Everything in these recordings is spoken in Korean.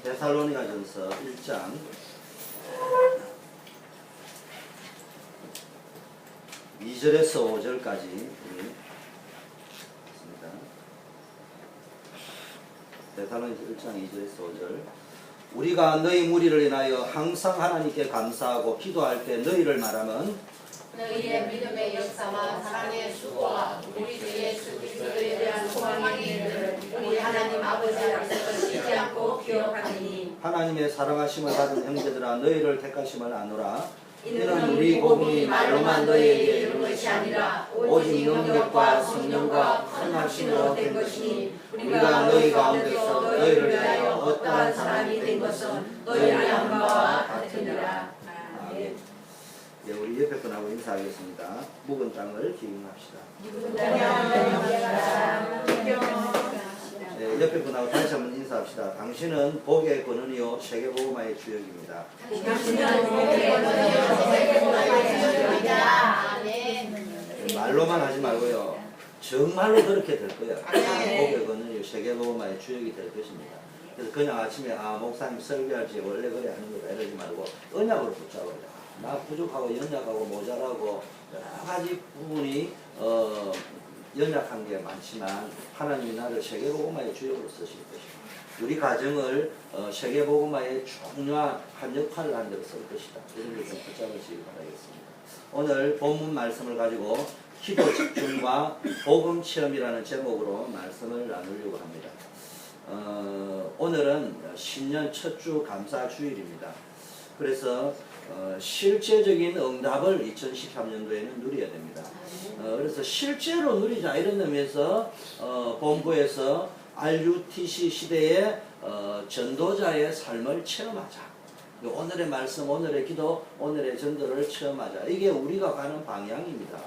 데살로니가전서 1장 2절에서 5절까지 있습니다. 데살로니가 1장 2절에서 5절. 우리가 너희 무리를 인하여 항상 하나님께 감사하고 기도할 때 너희를 말하면 너희의 믿음의 역사와 사랑의 수고와 우리 주 예수 그리스도에 대한 소망의 일들을 우리 하나님 아버지 앞에서 쉬지 않고 기억하니 하나님의 사랑하심을 받은 형제들아 너희를 택하심을 아노라. 이는 우리 복음이 말로만 너희에게 이른 것이 아니라 오직 능력과 성령과 큰 확신으로 된 것이니 우리가 너희 가운데서 너희를 위하여 어떠한 사람이 된 것은 너희를 한 바와 같으니라. 아멘. 예, 우리 옆에 분하고 인사하겠습니다. 묵은 땅을 기용합시다. 네, 옆에 분하고 다시 한번 인사합시다. 당신은 복의 권능이요 세계복음화의 주역입니다. 말로만 하지 말고요. 정말로 그렇게 될 거예요. 복의 권능이요 세계복음화의 주역이 될 것입니다. 그래서 그냥 아침에 목사님 설교할지 원래 그래 하는 거다 이러지 말고 언약으로 붙잡아요. 나 부족하고 연약하고 모자라고 여러 가지 부분이 연약한 게 많지만 하나님이 나를 세계복음화의 주역으로 쓰실 것이다. 우리 가정을 세계복음화의 중요한 한 역할을 하는 데로 쓸 것이다. 이런 걸 좀 붙잡으시기 바라겠습니다. 오늘 본문 말씀을 가지고 기도 집중과 복음 체험이라는 제목으로 말씀을 나누려고 합니다. 오늘은 신년 첫 주 감사 주일입니다. 그래서 실제적인 응답을 2013년도에는 누려야 됩니다. 그래서 실제로 누리자 이런 의미에서 본부에서 RUTC 시대의 전도자의 삶을 체험하자. 오늘의 말씀, 오늘의 기도, 오늘의 전도를 체험하자. 이게 우리가 가는 방향입니다.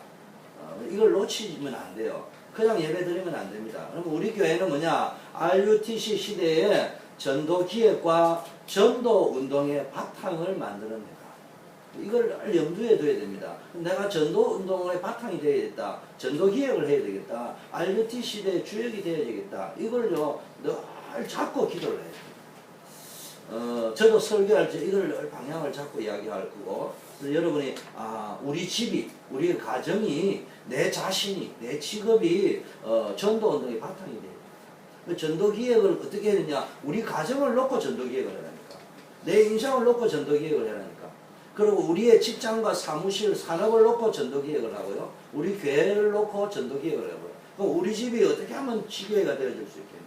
이걸 놓치면 안 돼요. 그냥 예배 드리면 안 됩니다. 그럼 우리 교회는 뭐냐? RUTC 시대의 전도 기획과 전도 운동의 바탕을 만들어낸다. 이걸 염두에 둬야 됩니다. 내가 전도 운동의 바탕이 되어야겠다. 전도 기획을 해야 되겠다. RUT 시대의 주역이 되어야 되겠다. 이걸요 늘 잡고 기도를 해야 됩니다. 저도 설교할 때 이걸 늘 방향을 잡고 이야기할 거고, 그래서 여러분이 우리 집이, 우리 가정이, 내 자신이, 내 직업이 전도 운동의 바탕이 돼야 됩니다. 전도 기획을 어떻게 해야 되냐? 우리 가정을 놓고 전도 기획을 해라니까. 내 인생을 놓고 전도 기획을 해라니까. 그리고 우리의 직장과 사무실, 산업을 놓고 전도기획을 하고요. 우리 교회를 놓고 전도기획을 하고요. 그럼 우리 집이 어떻게 하면 지교회가 되어줄 수 있겠냐.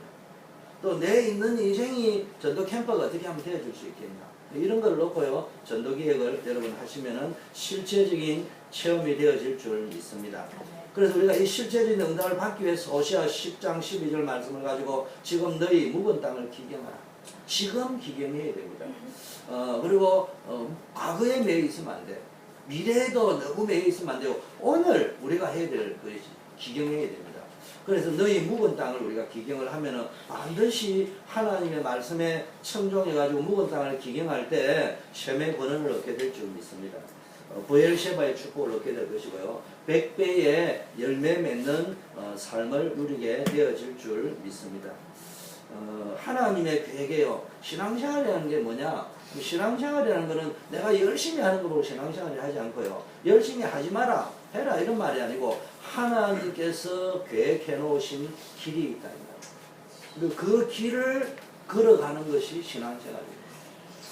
또 내 있는 인생이 전도 캠퍼가 어떻게 하면 되어줄 수 있겠냐. 이런 걸 놓고요. 전도기획을 여러분 하시면은 실제적인 체험이 되어질 줄 믿습니다. 그래서 우리가 이 실제적인 응답을 받기 위해서 호시아 10장 12절 말씀을 가지고 지금 너희 묵은 땅을 기경하라. 지금 기경해야 됩니다. 그리고 과거에 매여 있으면 안 돼. 미래에도 너무 매여 있으면 안 되고 오늘 우리가 해야 될 것이 기경해야 됩니다. 그래서 너희 묵은 땅을 우리가 기경을 하면은 반드시 하나님의 말씀에 청종해가지고 묵은 땅을 기경할 때 셈의 권한을 얻게 될 줄 믿습니다. 부엘셰바의 축복을 얻게 될 것이고요. 100배의 열매 맺는 삶을 누리게 되어질 줄 믿습니다. 하나님의 계획이에요. 신앙생활이라는 게 뭐냐? 신앙생활이라는 거는 내가 열심히 하는 거 보고 신앙생활을 하지 않고요. 열심히 하지 마라, 해라 이런 말이 아니고 하나님께서 계획해 놓으신 길이 있다. 그리고 그 길을 걸어가는 것이 신앙생활입니다.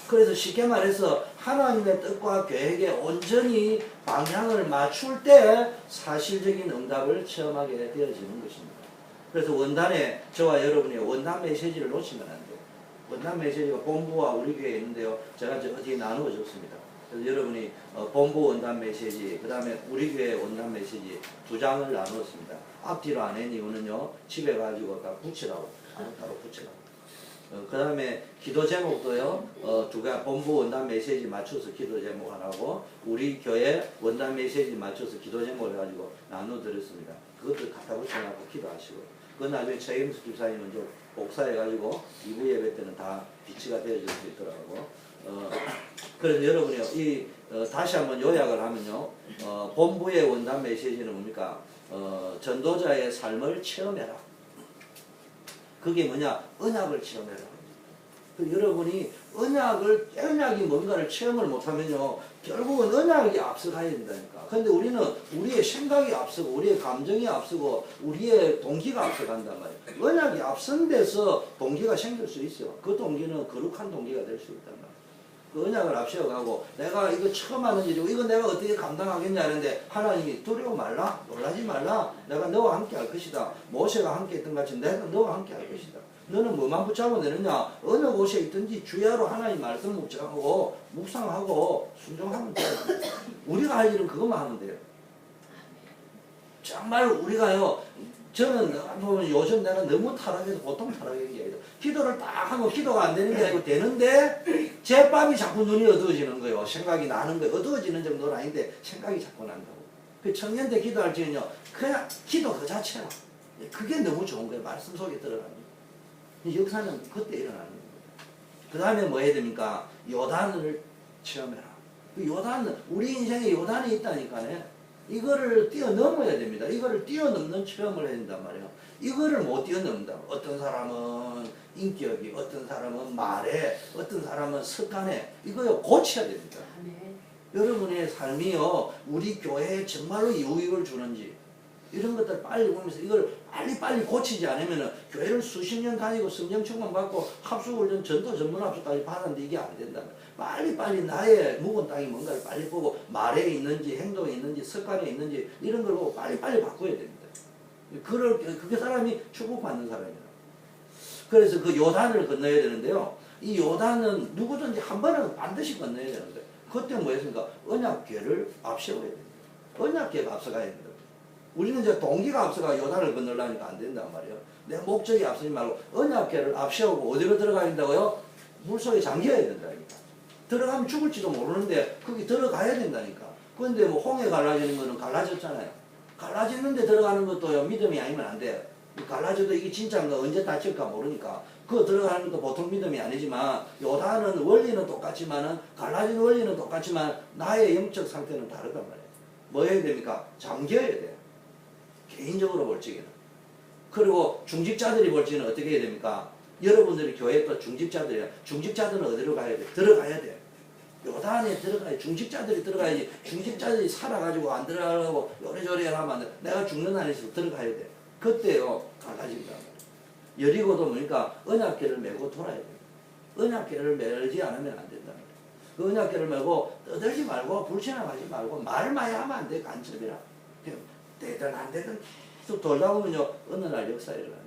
그래서 쉽게 말해서 하나님의 뜻과 계획에 온전히 방향을 맞출 때 사실적인 응답을 체험하게 되어지는 것입니다. 그래서 원단에 저와 여러분이 원단 메시지를 놓치면 안 돼요. 원단 메시지가 본부와 우리 교회에 있는데요. 제가 어디에 나누어 줬습니다. 그래서 여러분이 본부 원단 메시지, 그 다음에 우리 교회 원단 메시지 두 장을 나누었습니다. 앞뒤로 안 한 이유는요. 집에 가지고 다 붙이라고, 따로 붙이라고. 그 다음에 기도 제목도요. 두 가지 본부 원단 메시지 맞춰서 기도 제목 하나고 우리 교회 원단 메시지 맞춰서 기도 제목을 가지고 나누어 드렸습니다. 그것도 갖다 붙여놓고 기도하시고. 그 나중에 최임수 집사님은 좀 복사해가지고 2부 예배 때는 다 비치가 되어질 수 있더라고. 그래서 여러분이요, 다시 한번 요약을 하면요, 본부의 원단 메시지는 뭡니까? 전도자의 삶을 체험해라. 그게 뭐냐? 언약을 체험해라. 그 여러분이 언약이 뭔가를 체험을 못하면요, 결국은 언약이 앞서가야 된다니까. 근데 우리는 우리의 생각이 앞서고, 우리의 감정이 앞서고, 우리의 동기가 앞서간단 말이에요. 언약이 앞선 데서 동기가 생길 수 있어요. 그 동기는 거룩한 동기가 될 수 있단 말이에요. 그 언약을 앞세워가고, 내가 이거 처음 하는 일이고, 이거 내가 어떻게 감당하겠냐 하는데, 하나님이 두려워 말라, 놀라지 말라, 내가 너와 함께 할 것이다. 모세가 함께 했던 같이 내가 너와 함께 할 것이다. 너는 뭐만 붙잡으면 되느냐? 어느 곳에 있든지 주야로 하나님 말씀 묵상하고, 순종하면 돼요. 우리가 할 일은 그것만 하면 돼요. 정말 우리가요, 저는 보면 요즘 내가 너무 타락해서 보통 타락한 게 아니라, 기도를 딱 하면 기도가 안 되는 게 아니고 되는데, 제밥이 자꾸 눈이 어두워지는 거예요. 생각이 나는 거예요. 어두워지는 정도는 아닌데, 생각이 자꾸 난다고. 그 청년 때 기도할 때는요, 그냥 기도 그 자체라. 그게 너무 좋은 거예요. 말씀 속에 들어가는. 역사는 그때 일어나는 겁니다. 그 다음에 뭐 해야 됩니까? 요단을 체험해라. 그 요단은, 우리 인생에 요단이 있다니까요. 이거를 뛰어넘어야 됩니다. 이거를 뛰어넘는 체험을 해야 된단 말이에요. 이거를 못 뛰어넘는다. 어떤 사람은 인격이, 어떤 사람은 말에, 어떤 사람은 습관에, 이거요 고쳐야 됩니다. 여러분의 삶이요, 우리 교회에 정말로 유익을 주는지, 이런 것들 빨리 보면서 이걸 빨리 고치지 않으면 교회를 수십 년 다니고 성령 충만 받고 합수훈련 전도 전문 합수까지 받았는데 이게 안 된다. 빨리 나의 묵은 땅이 뭔가를 빨리 보고 말에 있는지 행동에 있는지 습관에 있는지 이런 걸 보고 빨리 바꿔야 됩니다. 그게 사람이 축복받는 사람이에요. 그래서 그 요단을 건너야 되는데요. 이 요단은 누구든지 한 번은 반드시 건너야 되는데 그때 뭐였습니까? 언약궤를 앞세워야 됩니다. 언약궤가 앞서가야 됩니다. 우리는 이제 동기가 앞서가 요단을 건너려니까 안 된단 말이에요. 내 목적이 앞서지 말고 언약궤를 앞세우고 어디로 들어가야 된다고요? 물속에 잠겨야 된다니까. 들어가면 죽을지도 모르는데 거기 들어가야 된다니까. 그런데 뭐 홍해 갈라지는 거는 갈라졌잖아요. 갈라지는데 들어가는 것도요, 믿음이 아니면 안 돼요. 갈라져도 이게 진짜인가 언제 다칠까 모르니까 그거 들어가는 것도 보통 믿음이 아니지만 요단은 원리는 똑같지만은 갈라지는 원리는 똑같지만 나의 영적 상태는 다르단 말이에요. 뭐 해야 됩니까? 잠겨야 돼요. 개인적으로 볼 적에는. 그리고 중직자들이 볼 적에는 어떻게 해야 됩니까? 여러분들이 교회에 또 중직자들이야. 중직자들은 어디로 가야 돼? 들어가야 돼. 요단에 들어가야 중직자들이 들어가야지. 중직자들이 살아가지고 안 들어가고 요래저래 하면 안 돼. 내가 죽는 안에서 들어가야 돼. 그때요 갈라진단 말이야. 여리고도 보니까 언약궤를 메고 돌아야 돼. 언약궤를 메지 않으면 안 된단 말이야. 그 언약궤를 메고 떠들지 말고 불신앙하지 말고 말 많이 하면 안 돼. 간첩이라. 되든 안 되든 계속 돌다 보면요 어느 날 역사 일어난다.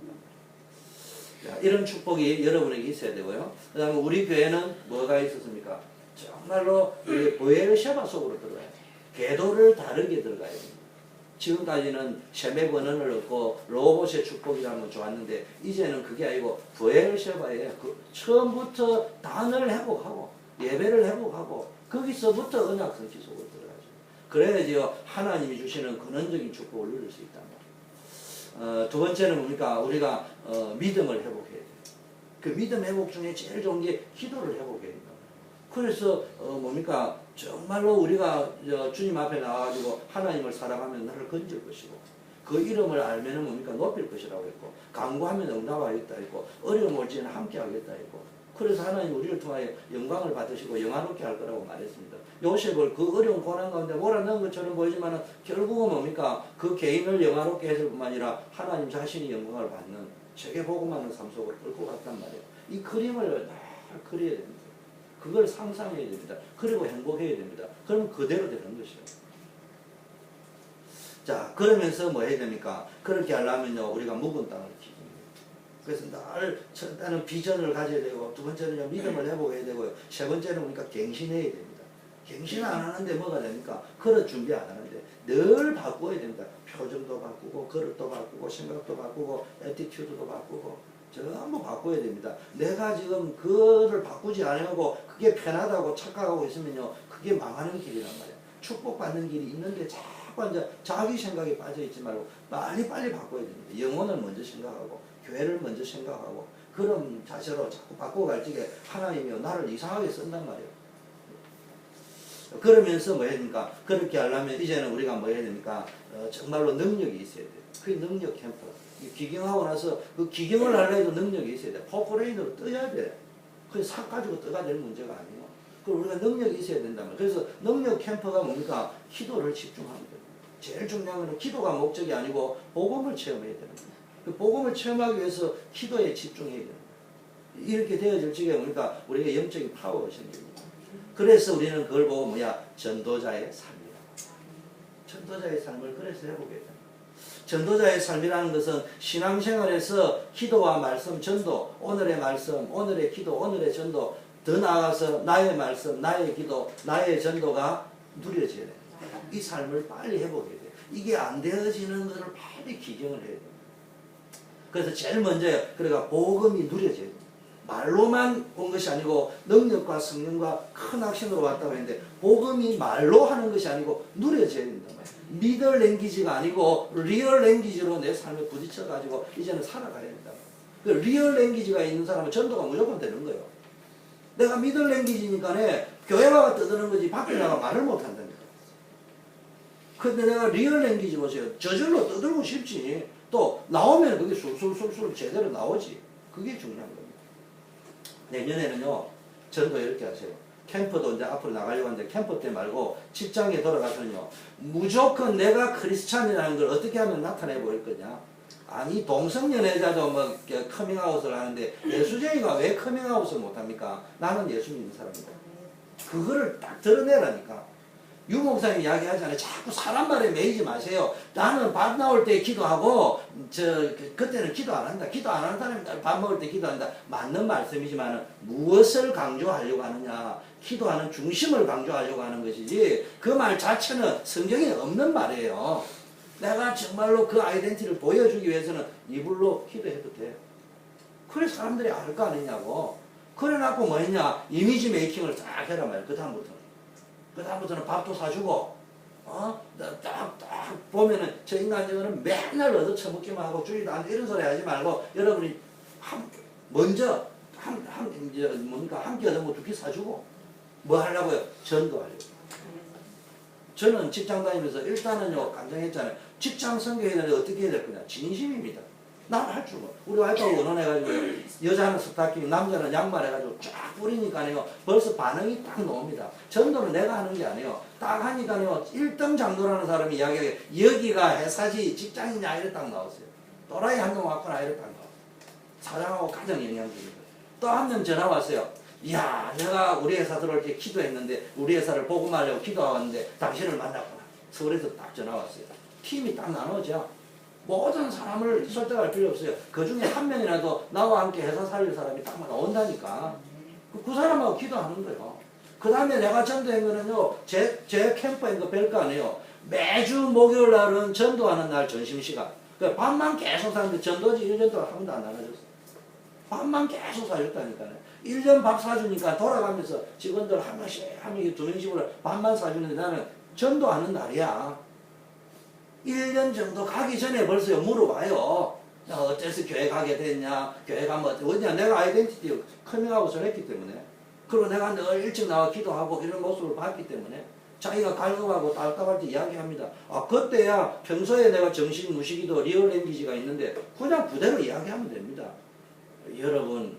이런 축복이 여러분에게 있어야 되고요. 그 다음에 우리 교회는 뭐가 있었습니까? 정말로 보엘셰바 속으로 들어가야 돼요. 궤도를 다르게 들어가야 됩니다. 지금까지는 셈의 번원을 얻고 로봇의 축복이라는 건 좋았는데 이제는 그게 아니고 보엘셰바에 처음부터 단을 회복하고 예배를 회복하고 거기서부터 언약 성취 속으로 들어가죠. 그래야지요 하나님이 주시는 근원적인 축복을 누릴 수 있단 말이에요. 두 번째는 뭡니까? 우리가 믿음을 회복해야 돼요. 그 믿음 회복 중에 제일 좋은 게 기도를 회복해야 된다. 그래서 뭡니까? 정말로 우리가 주님 앞에 나와가지고 하나님을 사랑하면 나를 건질 것이고 그 이름을 알면은 뭡니까? 높일 것이라고 했고 간구하면 응답하겠다 했고 어려움 올지는 함께 하겠다 했고 그래서 하나님 우리를 통하여 영광을 받으시고 영화롭게 할 거라고 말했습니다. 요셉을 그 어려운 고난 가운데 몰아넣은 것처럼 보이지만 결국은 뭡니까? 그 개인을 영화롭게 했을 뿐만 아니라 하나님 자신이 영광을 받는 세계복음하는 삶 속으로 끌고 갔단 말이에요. 이 그림을 다 그려야 됩니다. 그걸 상상해야 됩니다. 그리고 행복해야 됩니다. 그러면 그대로 되는 것이에요. 자, 그러면서 뭐 해야 됩니까? 그렇게 하려면요, 우리가 묵은 땅을 지킵니다. 그래서 첫 일단은 비전을 가져야 되고, 두 번째는 믿음을 회복해야 되고요. 세 번째는 우리가 갱신해야 됩니다. 갱신 안 하는데 뭐가 됩니까? 그릇 준비 안 하는데 늘 바꿔야 됩니다. 표정도 바꾸고, 그릇도 바꾸고, 생각도 바꾸고, 애티튜드도 바꾸고, 전부 바꿔야 됩니다. 내가 지금 그거를 바꾸지 않으고 그게 편하다고 착각하고 있으면요, 그게 망하는 길이란 말이야. 축복받는 길이 있는데 자꾸 이제 자기 생각에 빠져있지 말고 빨리 바꿔야 됩니다. 영혼을 먼저 생각하고 교회를 먼저 생각하고 그런 자세로 자꾸 바꿔갈 적에 하나님이 나를 이상하게 쓴단 말이에요. 그러면서 뭐 해야 됩니까? 그렇게 하려면 이제는 우리가 뭐 해야 됩니까? 정말로 능력이 있어야 돼요. 그게 능력 캠프. 기경하고 나서 그 기경을 하려 해도 능력이 있어야 돼. 포크레인으로 떠야 돼. 그래서 삭 가지고 떠가 될 문제가 아니에요. 그 우리가 능력이 있어야 된단 말이에요. 그래서 능력 캠프가 뭡니까? 기도를 집중하는 거예요. 제일 중요한 것은 기도가 목적이 아니고 복음을 체험해야 되는 거예요. 그 복음을 체험하기 위해서 기도에 집중해야 되는 거예요. 이렇게 되어질 적에 그러니까 우리가 영적인 파워가 생깁니다. 그래서 우리는 그걸 보고 뭐야? 전도자의 삶이다. 전도자의 삶을 그래서 해보게 됩니다. 전도자의 삶이라는 것은 신앙생활에서 기도와 말씀, 전도, 오늘의 말씀, 오늘의 기도, 오늘의 전도, 더 나아가서 나의 말씀, 나의 기도, 나의 전도가 누려져야 돼요. 이 삶을 빨리 해보게 돼요. 이게 안 되어지는 것을 빨리 기경을 해야 돼요. 그래서 제일 먼저 그러니까 복음이 누려져야 돼요. 말로만 온 것이 아니고 능력과 성령과 큰 확신으로 왔다고 했는데 복음이 말로 하는 것이 아니고 누려져야 된단 말이에요. 미들 랭귀지가 아니고 리얼 랭귀지로 내 삶에 부딪혀가지고 이제는 살아가야 된다. 그 리얼 랭귀지가 있는 사람은 전도가 무조건 되는 거예요. 내가 미들 랭귀지니까 교회가 떠드는 거지 밖에 나가 말을 못한다니까. 근데 내가 리얼 랭귀지 보세요. 저절로 떠들고 싶지. 또 나오면 그게 술술술술 제대로 나오지. 그게 중요한 겁니다. 내년에는요. 전도 이렇게 하세요. 캠프도 이제 앞으로 나가려고 하는데 캠프 때 말고 직장에 돌아가서는요. 무조건 내가 크리스찬이라는 걸 어떻게 하면 나타내 보일 거냐. 아니 동성연애자도 뭐 커밍아웃을 하는데 예수쟁이가 왜 커밍아웃을 못합니까? 나는 예수 믿는 사람이다. 그거를 딱 드러내라니까. 유목사님 이야기하잖아요. 자꾸 사람 말에 매이지 마세요. 나는 밥 나올 때 기도하고 그때는 기도 안 한다. 기도 안 하는 사람이 밥 먹을 때 기도한다. 맞는 말씀이지만 무엇을 강조하려고 하느냐. 기도하는 중심을 강조하려고 하는 것이지 그 말 자체는 성경에 없는 말이에요. 내가 정말로 그 아이덴티티를 보여주기 위해서는 이불로 기도해도 돼요. 그래 사람들이 알 거 아니냐고. 그래 놓고 뭐 했냐. 이미지 메이킹을 딱 해라 말이야. 그다음부터는 밥도 사주고, 딱 보면은 저 인간적으로는 맨날 얻어 처먹기만 하고 주의도 안 이런 소리 하지 말고 여러분이 먼저 한 끼 얻어 뭐 두 끼 사주고 뭐 하려고요? 전도하려고. 저는 직장 다니면서 일단은요 감정했잖아요. 직장 선교해야 되는데 어떻게 해야 될 거냐? 진심입니다. 나는 할 줄 몰라. 우리 와이프하고 의논해가지고 여자는 스타킹, 남자는 양말 해가지고 쫙 뿌리니까요 벌써 반응이 딱 나옵니다. 전도는 내가 하는 게 아니에요. 딱 하니까요 1등 장도라는 사람이 이야기하게 여기가 회사지 직장이냐 이래 딱 나왔어요. 또라이 한 명 왔거나 이래 딱 나왔어요. 사장하고 가장 영향적인 거예요. 또 한 명 전화 왔어요. 이야 내가 우리 회사 들어올 때 기도했는데 우리 회사를 복음하려고 기도하는데 당신을 만났구나. 서울에서 딱 전화 왔어요. 팀이 딱 나눠져. 모든 사람을 설득할 필요 없어요. 그 중에 한 명이라도 나와 함께 회사 살릴 사람이 딱 나온다니까. 그 사람하고 기도하는 거예요. 그 다음에 내가 전도한 거는요, 제 캠프인 거 별거 아니에요. 매주 목요일 날은 전도하는 날 점심시간. 그 밥만 계속 사는데 전도지 1년 동안 한 번도 안 나눠줬어. 밥만 계속 사줬다니까요. 1년 밥 사주니까 돌아가면서 직원들 한 명씩, 한 명씩 두 명씩으로 밥만 사주는데 나는 전도하는 날이야. 1년 정도 가기 전에 벌써 물어봐요. 어째서 교회 가게 됐냐? 교회 가면 어때? 왜냐? 내가 아이덴티티 커밍아웃을 했기 때문에. 그리고 내가 늘 일찍 나와 기도하고 이런 모습을 봤기 때문에 자기가 갈급하고 답답할 때 이야기합니다. 그때야 평소에 내가 정신 무시기도 리얼 랭귀지가 있는데 그냥 그대로 이야기하면 됩니다. 여러분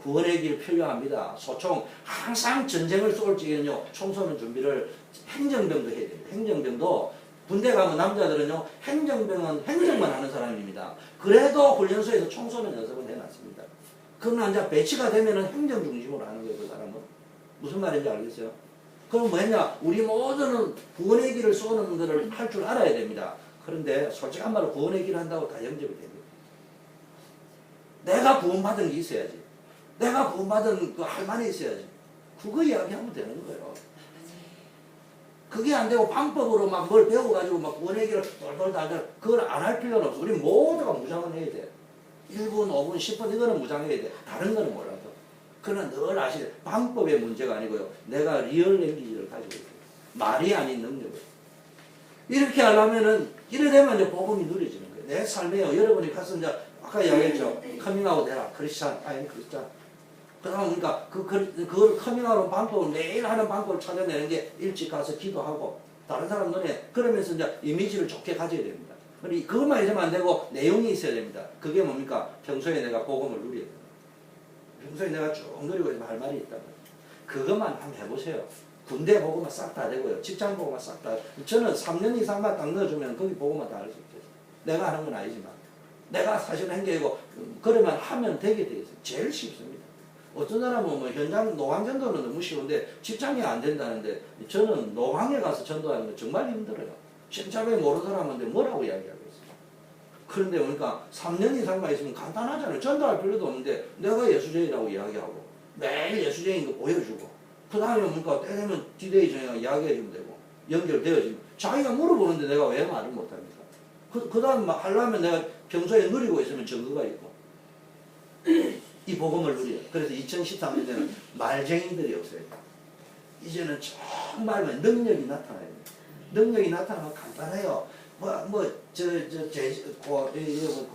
구원의 길 필요합니다. 소총 항상 전쟁을 쏠 적에는요 총쏘는 준비를 행정병도 해야 됩니다. 행정병도 군대 가면 남자들은요 행정병은 행정만 하는 사람입니다. 그래도 훈련소에서 총 쏘는 연습은 해놨습니다. 그러나 이제 배치가 되면은 행정 중심으로 하는 거예요. 그 사람은 무슨 말인지 알겠어요? 그럼 뭐냐? 우리 모두는 구원의 길을 쏘는 것을 할 줄 알아야 됩니다. 그런데 솔직한 말로 구원의 길을 한다고 다 영접이 됩니다. 내가 구원받은 게 있어야지. 내가 구원받은 그 할만이 있어야지. 그거 이야기하면 되는 거예요. 그게 안 되고 방법으로 막 뭘 배워가지고 막 구원의 길을 돌돌 달달 그걸 안 할 필요는 없어. 우리 모두가 무장은 해야 돼. 1분, 5분, 10분 이거는 무장해야 돼. 다른 거는 몰라도. 그러나 늘 아시죠? 방법의 문제가 아니고요. 내가 리얼 랭귀지를 가지고 있어요. 말이 아닌 능력을. 이렇게 하려면은 이래 되면 이제 복음이 누려지는 거예요. 내 삶에요. 여러분이 가서 이제 아까 이야기했죠. 커밍아웃 해라. 크리스찬, 아니 크리스찬. 그러면 그러니까 그걸 커밍아웃 방법을 매일 하는 방법을 찾아내는 게 일찍 가서 기도하고 다른 사람 눈에 그러면서 이제 이미지를 좋게 가져야 됩니다. 그것만 있으면 안 되고 내용이 있어야 됩니다. 그게 뭡니까? 평소에 내가 복음을 누려야 됩니다. 평소에 내가 쭉 누리고 있으면 할 말이 있단 말이에요. 그것만 한번 해보세요. 군대 보고만 싹 다 되고요. 직장 보고만 싹 다. 저는 3년 이상만 딱 넣어주면 거기 보고만 다 할 수 있어요. 내가 하는 건 아니지만. 내가 사실 한 게 이고 그러면 하면 되게 돼 있어요. 제일 쉽습니다. 어떤 사람은 뭐 현장 노방 전도는 너무 쉬운데 직장이 안 된다는데 저는 노방에 가서 전도하는 거 정말 힘들어요. 십자가에 모르는 사람인데 뭐라고 이야기하겠어요. 그런데 보니까 3년 이상만 있으면 간단하잖아요. 전도할 필요도 없는데 내가 예수쟁이라고 이야기하고 매일 예수쟁이인 거 보여주고 그 다음에 보니까 때 되면 디데이 전에 이야기해주면 되고 연결되어지면 자기가 물어보는데 내가 왜 말을 못합니까? 그 다음 하려면 내가 평소에 누리고 있으면 증거가 있고 이 복음을 누려요. 그래서 2013년에는 말쟁이들이 없어요. 이제는 정말 능력이 나타나요. 능력이 나타나면 간단해요.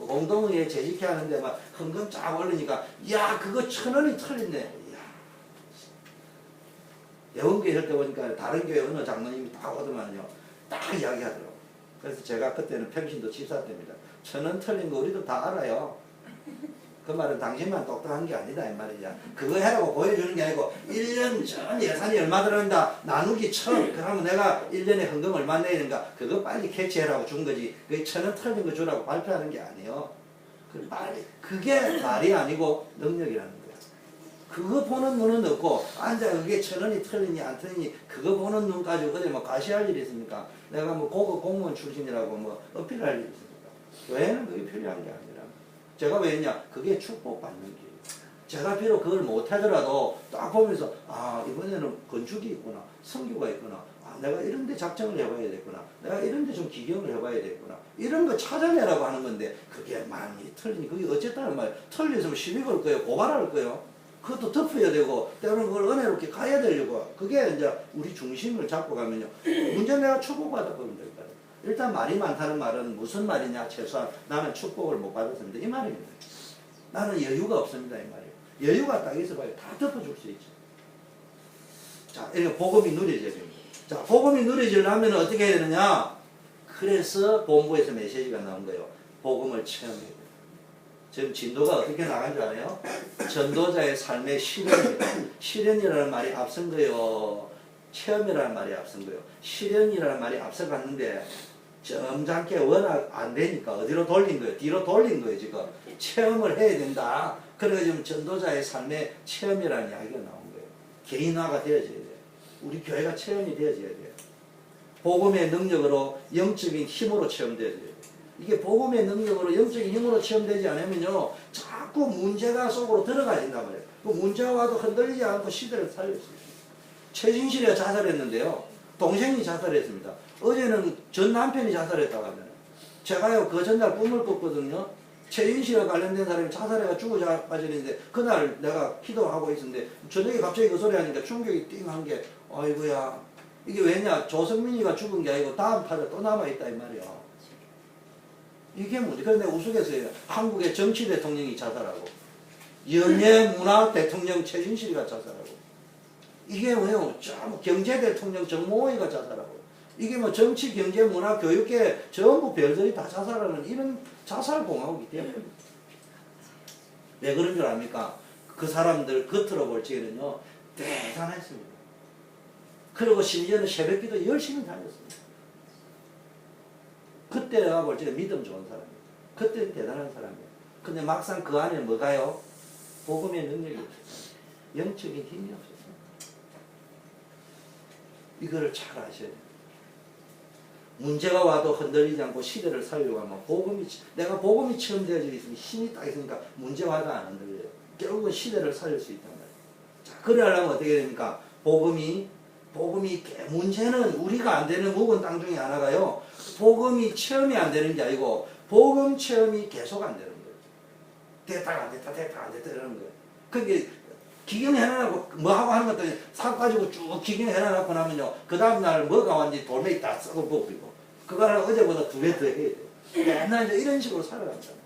공동의회 재직회 하는데 막 헌금 쫙 올리니까 야 그거 1,000원이 틀린데 야. 예원교회 할 때 보니까 다른 교회 어느 장로님이 다 오더만요. 딱 이야기하더라고. 그래서 제가 그때는 평신도 집사 때입니다. 1,000원 틀린 거 우리도 다 알아요. 그 말은 당신만 똑똑한 게 아니다 이 말이야. 그거 해라고 보여주는 게 아니고 1년 전 예산이 얼마 들어간다 나누기 1,000. 그러면 내가 1년에 헌금 얼마 내야 되는가 그거 빨리 캐치해라고 준 거지. 그 1,000원 틀린 거 주라고 발표하는 게 아니에요. 그게 말이 아니고 능력이라는 거야. 그거 보는 눈은 없고 앉아 그게 1,000원이 틀리니 안 틀리니 그거 보는 눈 가지고 어디 뭐 과시할 일이 있습니까? 내가 뭐 고급 공무원 출신이라고 뭐 어필할 일이 있습니까? 교회는 그게 필요한 게 아니라. 제가 왜 했냐? 그게 축복받는 길이에요. 제가 비록 그걸 못하더라도 딱 보면서 아 이번에는 건축이 있구나. 성교가 있구나. 아 내가 이런 데 작정을 해봐야 되겠구나. 내가 이런 데 좀 기경을 해봐야 되겠구나. 이런 거 찾아내라고 하는 건데 그게 많이 틀리니 그게 어쨌다는 말이에요. 틀렸으면 시비 걸 거예요. 고발할 거예요. 그것도 덮어야 되고 때로는 그걸 은혜롭게 가야 되려고 그게 이제 우리 중심을 잡고 가면요. 문제 내가 축복받아 보면 될 거예요. 일단 말이 많다는 말은 무슨 말이냐 최소한 나는 축복을 못 받았습니다. 이 말입니다. 나는 여유가 없습니다. 이 말이에요. 여유가 딱 있어봐요. 다 덮어줄 수 있죠. 자, 이렇게 복음이 누려져야 됩니다. 자, 복음이 누려지려면 어떻게 해야 되느냐? 그래서 본부에서 메시지가 나온 거예요. 복음을 체험해야 돼요. 지금 진도가 어떻게 나간 줄 아세요? 전도자의 삶의 실현입니다. 실현이라는 말이 앞선 거예요. 체험이라는 말이 앞선 거예요. 실현이라는 말이 앞서갔는데 점잖게 워낙 안 되니까 어디로 돌린 거예요? 뒤로 돌린 거예요 지금. 체험을 해야 된다. 그래서 지금 전도자의 삶의 체험이라는 이야기가 나온 거예요. 개인화가 되어져야 돼요. 우리 교회가 체험이 되어져야 돼요. 복음의 능력으로 영적인 힘으로 체험되어져야 돼요. 이게 복음의 능력으로 영적인 힘으로 체험되지 않으면요 자꾸 문제가 속으로 들어가진단 말이에요. 그 문제가 와도 흔들리지 않고 시대를 살릴 수 있어요. 최진실이가 자살했는데요. 동생이 자살했습니다. 어제는 전 남편이 자살했다고 하잖아요. 제가요 그 전날 꿈을 꿨거든요. 최진실과 관련된 사람이 자살해가 죽어 빠지는데 그날 내가 기도하고 있었는데 저녁에 갑자기 그 소리 하니까 충격이 띵한 게 아이고야 이게 왜냐 조성민이가 죽은 게 아니고 다음 타자 또 남아있다 이 말이야. 이게 뭐지? 그런데 우스갯소리예요. 한국의 정치 대통령이 자살하고 연예 문화 대통령 최진실이가 자살하고 이게 왜요? 뭐 경제 대통령 정모의가 자살하고 이게 뭐 정치, 경제, 문화, 교육계 전부 별들이 다 자살하는 이런 자살 공화국이 되어버립니다. 왜 그런 줄 압니까? 그 사람들 겉으로 볼 적에는요 대단했습니다. 그리고 심지어는 새벽기도 열심히 다녔습니다. 그때 내가 볼 적에 믿음 좋은 사람이에요. 그때는 대단한 사람이에요. 근데 막상 그 안에 뭐가요? 복음의 능력이 없었어요. 영적인 힘이 없었어요. 이거를 잘 아셔야 돼요. 문제가 와도 흔들리지 않고 시대를 살려고 하면 내가 복음이 체험되어져 있으면 힘이 딱 있으니까 문제 와도 안 흔들려요. 결국은 시대를 살릴 수 있단 말이에요. 자, 그래 하려면 어떻게 됩니까? 복음이 문제는 우리가 안 되는 묵은 땅 중에 하나가요. 복음이 체험이 안 되는 게 아니고 복음 체험이 계속 안 되는 거예요. 됐다가 안 됐다 이러는 거예요. 그게 기경해놔놓고 뭐하고 하는 것도 사 가지고 쭉 기경해놔놓고 나면요 그 다음날 뭐가 왔는지 돌멩이 다 썩어 버리고 그거는 어제보다 2배 더 해야 돼요. 맨날 이제 이런 식으로 살아간잖아요.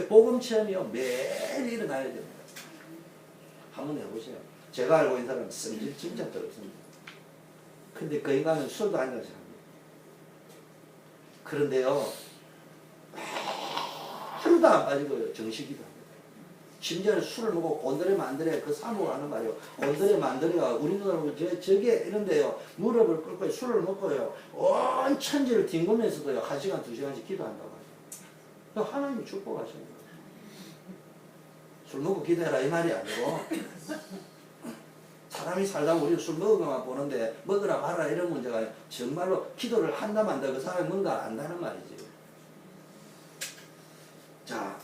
복음 체험이요 매일 일어나야 됩니다. 한번 해보세요. 제가 알고 있는 사람은 성질 진짜 더럽습니다. 근데 그 인간은 술도 한 잔씩 합니다. 그런데요 하루도 안 빠지고요 정식이도 합니다. 심지어는 술을 먹고 곤드레 만드레 그 사모가 하는 말이에요. 곤드레 만드레가 우리 누나는 저게 이런데요. 무릎을 꿇고 술을 먹고요. 온 천지를 뒹구면서도요. 1시간 2시간씩 기도한다고 하죠. 하나님이 축복하시는 거예요. 술 먹고 기도해라 이 말이 아니고 사람이 살다 우리 술 먹어만 보는데 먹으라 말아라 이런 문제가 아니라 정말로 기도를 한다 만다 그 사람이 뭔가 안다는 말이지. 자,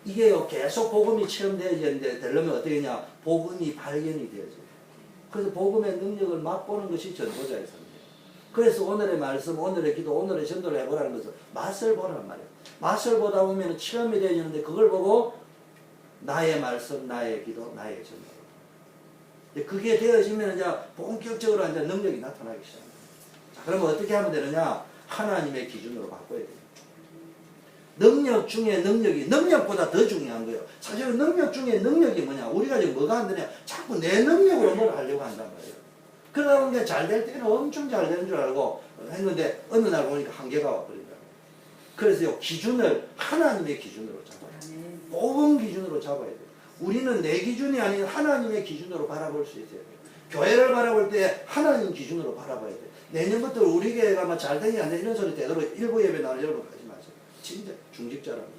이게요 계속 복음이 체험되려면 어떻게 하냐, 복음이 발견이 되어져요. 그래서 복음의 능력을 맛보는 것이 전도자의 삶이에요. 그래서 오늘의 말씀, 오늘의 기도, 오늘의 전도를 해보라는 것은 맛을 보란 말이에요. 맛을 보다 보면 체험이 되어지는데 그걸 보고 나의 말씀, 나의 기도, 나의 전도. 그게 되어지면 이제 본격적으로 이제 능력이 나타나기 시작합니다. 자, 그러면 어떻게 하면 되느냐? 하나님의 기준으로 바꿔야 돼요. 능력 중에 능력이 능력보다 더 중요한 거예요. 사실은 능력 중에 능력이 뭐냐? 우리가 지금 뭐가 안 되냐? 자꾸 내 능력으로 뭘 하려고 한단 말이에요. 그러다 보니까 잘 될 때는 엄청 잘 되는 줄 알고 했는데 어느 날 보니까 한계가 와버린다. 그래서 기준을 하나님의 기준으로 잡아야 돼요. 복음 기준으로 잡아야 돼요. 우리는 내 기준이 아닌 하나님의 기준으로 바라볼 수 있어야 돼요. 교회를 바라볼 때 하나님 기준으로 바라봐야 돼요. 내년부터 우리 교회가 막 잘 되냐 안 되냐 이런 소리 되도록 일부 예배 나는 여러분 하지 마세요. 진짜 중직자랍니다.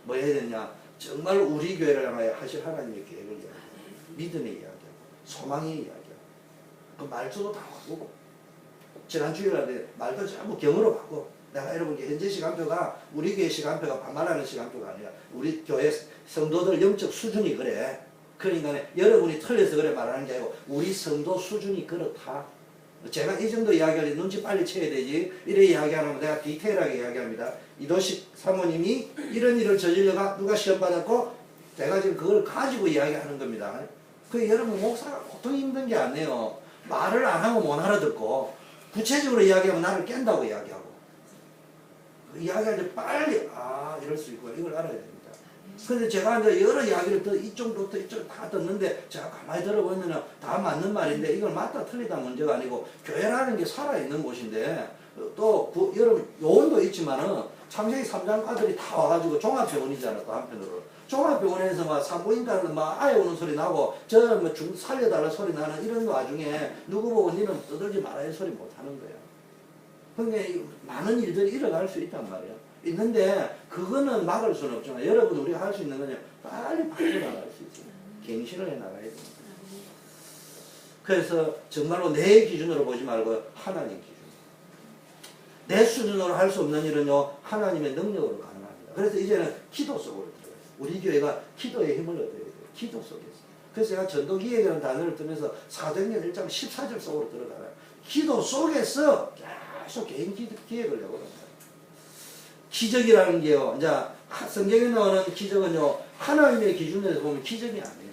뭐 해야 되냐? 정말 우리 교회를 향하여 하실 하나님의 계획을 이야기하고 믿음의 이야기하고 소망의 이야기하고 그 말투도 다 바꾸고 지난 주일날에 말도 전부 경으로 바꾸고 내가 여러분께 현재 시간표가 우리 교회 시간표가 반말하는 시간표가 아니라 우리 교회 성도들 영적 수준이 그래. 그러니까 여러분이 틀려서 그래 말하는 게 아니고 우리 성도 수준이 그렇다. 제가 이 정도 이야기할 때 눈치 빨리 채야 되지. 이래 이야기하면 내가 디테일하게 이야기합니다. 이도식 사모님이 이런 일을 저질러가 누가 시험 받았고 내가 지금 그걸 가지고 이야기하는 겁니다. 그 여러분 목사가 보통 힘든 게 아니에요. 말을 안 하고 못 알아듣고 구체적으로 이야기하면 나를 깬다고 이야기하고 이야기할 때 빨리 이럴 수 있고 이걸 알아야 됩니다. 근데 제가 이제 여러 이야기를 이쪽부터 이쪽 다 듣는데 제가 가만히 들어보면 다 맞는 말인데 이걸 맞다 틀리다 문제가 아니고 교회라는 게 살아있는 곳인데 또 여러분 요원도 있지만은 창세기 3장과들이 다 와가지고 종합병원이잖아. 또 한편으로 종합병원에서 막 산부인과는 막 아예 오는 소리 나고 저 뭐 살려달라 소리 나는 이런 와중에 누구 보고 니는 떠들지 말아야 소리 못하는 거야. 그러니까 많은 일들이 일어날 수 있단 말이야. 있는데 그거는 막을 수는 없지만 여러분 우리가 할 수 있는 건 빨리 바꿔나갈 수 있어요. 갱신을 해나가야 됩니다. 그래서 정말로 내 기준으로 보지 말고 하나님 기준. 내 수준으로 할 수 없는 일은요 하나님의 능력으로 가능합니다. 그래서 이제는 기도 속으로 들어가요. 우리 교회가 기도의 힘을 얻어야 돼요. 기도 속에서. 그래서 제가 전도기획이라는 단어를 뜨면서 사도행전 1장 14절 속으로 들어가요. 기도 속에서 계속 개인 기획을 해보는 기적이라는 게요. 이제 성경에 나오는 기적은요. 하나님의 기준에서 보면 기적이 아니에요.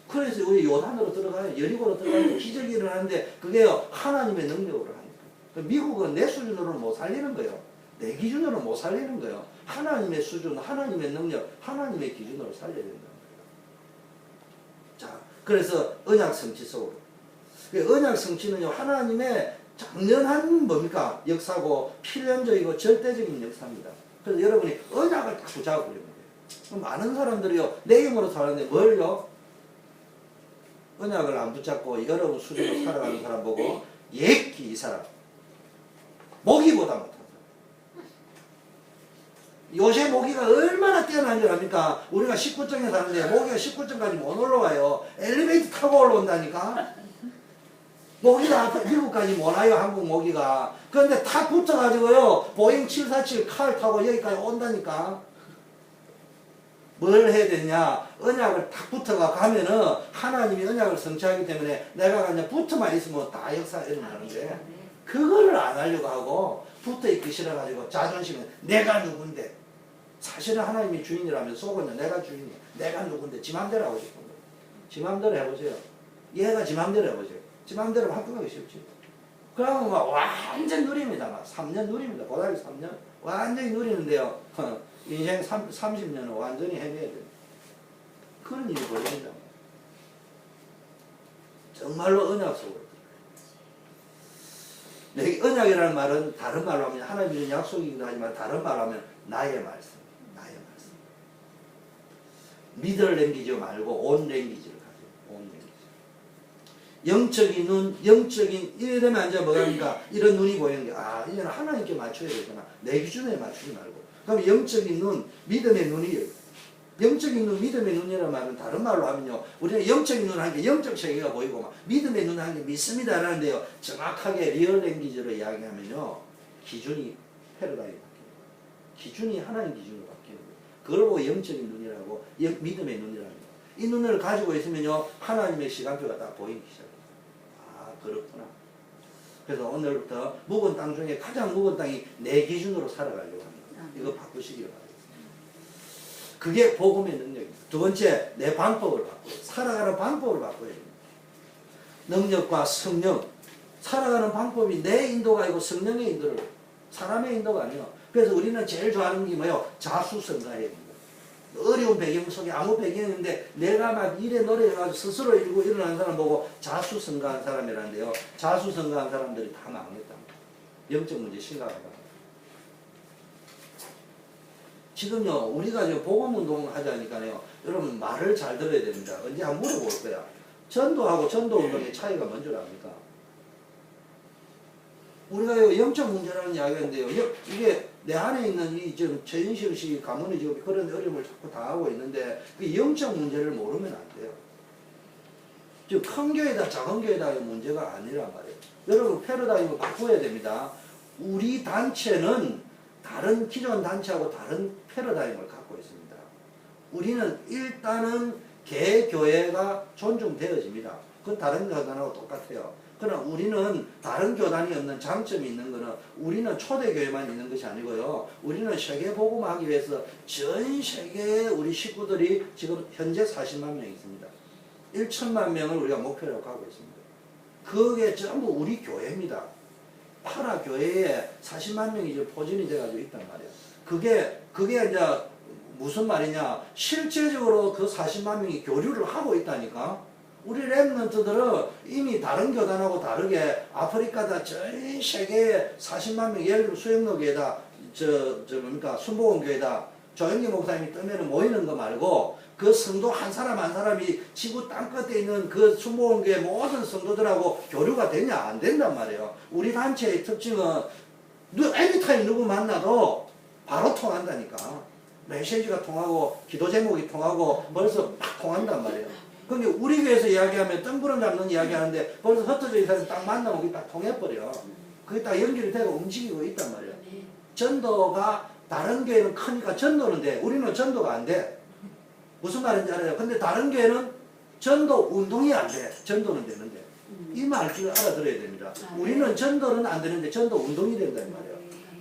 그래서 우리 요단으로 들어가요. 여리고로 들어가요. 기적이 일어나는데 그게요. 하나님의 능력으로 하니까. 미국은 내 수준으로는 못 살리는 거예요. 내 기준으로는 못 살리는 거예요. 하나님의 수준, 하나님의 능력, 하나님의 기준으로 살려야 된다는 거예요. 자, 그래서 언약 성취 속으로. 언약 성취는요. 하나님의 장년한 뭡니까? 역사고 필연적이고 절대적인 역사입니다. 그래서 여러분이 언약을 딱 붙잡고 그러면 돼요. 많은 사람들이요. 내 힘으로 사는데 뭘요? 언약을 안 붙잡고 여러분 수준으로 살아가는 사람 보고 예끼 이 사람. 모기보다 못한 사람. 요새 모기가 얼마나 뛰어난 줄 압니까? 우리가 19층에 사는데 모기가 19층까지 못 올라와요. 엘리베이터 타고 올라온다니까? 모기가 미국까지 못 와요. 한국 모기가. 그런데 탁 붙어가지고요. 보잉 747 칼 타고 여기까지 온다니까. 뭘 해야 되냐. 언약을 탁 붙어가 가면은 하나님이 언약을 성취하기 때문에 내가 그냥 붙어만 있으면 다 역사가 일어나는데 그거를 안 하려고 하고 붙어있기 싫어가지고 자존심은 내가 누군데. 사실은 하나님이 주인이라면 속은 내가 주인이야. 내가 누군데. 지 맘대로 하고 싶은 거예요. 지 맘대로 해보세요. 얘가 지 맘대로 해보세요. 지 맘대로 바꾸기 쉽지. 그러면 막 완전 누립니다. 막 3년 누립니다. 고등학교 3년. 완전히 누리는데요. 인생 30년은 완전히 헤매야 돼요. 그런 일이 벌어진다. 정말로 언약 속으로. 언약이라는 말은 다른 말로 하면 하나님의 약속이기도 하지만 다른 말로 하면 나의 말씀. 나의 말씀. 미들 랭귀지 말고 온 랭귀지를 가져요. 온 랭귀지. 영적인 눈, 영적인 이래 되면 이제 뭐합니까? 이런 눈이 보이는 게 이제는 하나님께 맞춰야 되구나. 내 기준에 맞추지 말고. 그럼 영적인 눈, 믿음의 눈이에요. 영적인 눈, 믿음의 눈이라는 말은 다른 말로 하면요. 우리는 영적인 눈 하는 게 영적 세계가 보이고 막 믿음의 눈 하는 게 믿습니다 라는데요. 정확하게 리얼 랭귀지로 이야기하면요. 기준이 패러다임이 바뀌어요. 기준이 하나님 기준으로 바뀌는 거예요. 그걸 보고 영적인 눈이라고 믿음의 눈이라는 거예요. 이 눈을 가지고 있으면요. 하나님의 시간표가 딱 보이기 시작해요. 그렇구나. 그래서 오늘부터 묵은 땅 중에 가장 묵은 땅이 내 기준으로 살아가려고 합니다. 이거 바꾸시기를 바랍니다. 그게 복음의 능력입니다. 두 번째, 내 방법을 바꿔요. 살아가는 방법을 바꿔야 됩니다. 능력과 성령. 살아가는 방법이 내 인도가 아니고 성령의 인도를, 사람의 인도가 아니에요. 그래서 우리는 제일 좋아하는 게 뭐예요? 자수성가예요. 어려운 배경 속에 아무 배경인데 내가 막 일에 노력해가지고 스스로 일고 일어나는 사람 보고 자수성가한 사람이라는데요. 자수성가한 사람들이 다 망했답니다. 영적 문제 심각하다. 지금요, 우리가 지금 복음운동 하자니까요, 여러분 말을 잘 들어야 됩니다. 언제 한번 물어볼 거야. 전도하고 전도운동의 차이가 뭔지 압니까? 우리가 영적 문제라는 이야기인데요. 이게 내 안에 있는 이 지금 최인실 씨 가문이 지금 그런 어려움을 자꾸 당하고 있는데, 그 영적 문제를 모르면 안 돼요. 지금 큰 교회다, 작은 교회다의 문제가 아니란 말이에요. 여러분, 패러다임을 바꿔야 됩니다. 우리 단체는 다른 기존 단체하고 다른 패러다임을 갖고 있습니다. 우리는 일단은 개교회가 존중되어집니다. 그건 다른 교단하고 똑같아요. 그러나 우리는 다른 교단이 없는 장점이 있는 거는 우리는 초대교회만 있는 것이 아니고요. 우리는 세계복음하기 위해서 전 세계에 우리 식구들이 지금 현재 40만 명 있습니다. 1천만 명을 우리가 목표로 하고 있습니다. 그게 전부 우리 교회입니다. 파라 교회에 40만 명이 이제 포진이 돼가지고 있단 말이에요. 그게 이제 무슨 말이냐. 실제적으로 그 40만 명이 교류를 하고 있다니까. 우리 랩런트들은 이미 다른 교단하고 다르게 아프리카다 전 세계에 40만 명, 예를 들어 수영로교회다, 뭡니까, 순복음교회다, 조영기 목사님이 뜨면은 모이는 거 말고 그 성도 한 사람 한 사람이 지구 땅끝에 있는 그 순복음교회 모든 성도들하고 교류가 되냐? 안 된단 말이에요. 우리 단체의 특징은 애니타임 누구 만나도 바로 통한다니까. 메시지가 통하고 기도 제목이 통하고 벌써 막 통한단 말이에요. 근데 우리 교회에서 이야기하면 뜬구름 잡는 이야기 하는데 벌써 흩어져 있는 사람 딱 만나면 그게 딱 통해버려. 그게 딱 연결이 되고 움직이고 있단 말이에요. 전도가 다른 교회는 크니까 전도는 돼. 우리는 전도가 안 돼. 무슨 말인지 알아요? 근데 다른 교회는 전도 운동이 안 돼. 전도는 되는데. 이 말을 알아들어야 됩니다. 우리는 전도는 안 되는데 전도 운동이 된다 이 말이에요.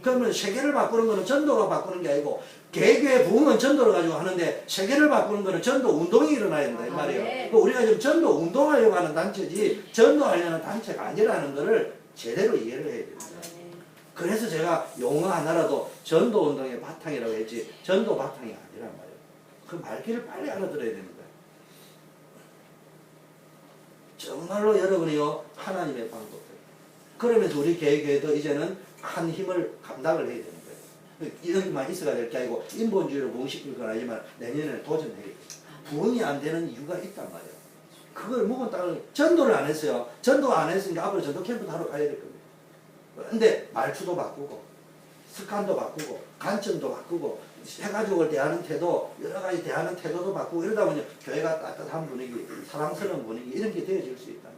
그러면 세계를 바꾸는 거는 전도가 바꾸는 게 아니고 개교의 부흥은 전도를 가지고 하는데 세계를 바꾸는 거는 전도 운동이 일어나야 된다 이 말이에요. 네. 우리가 지금 전도 운동하려고 하는 단체지 전도하려는 단체가 아니라는 것을 제대로 이해를 해야 됩니다. 그래서 제가 용어 하나라도 전도 운동의 바탕이라고 했지 전도 바탕이 아니란 말이에요. 그 말귀를 빨리 알아들어야 됩니다. 정말로 여러분이요 하나님의 방법. 그러면서 우리 교회도 이제는 한 힘을 감당을 해야 되는 거예요. 여기만 있어야 될 게 아니고 인본주의로 부흥시킬 건 아니지만 내년에 도전해야 돼요. 부흥이 안 되는 이유가 있단 말이에요. 그걸 묵은 땅을 전도를 안 했어요. 전도 안 했으니까 앞으로 전도 캠프도 하러 가야 될 겁니다. 근데 말투도 바꾸고 습관도 바꾸고 관점도 바꾸고 해가족을 대하는 태도 여러 가지 대하는 태도도 바꾸고 이러다 보니 교회가 따뜻한 분위기 사랑스러운 분위기 이런 게 되어질 수 있다.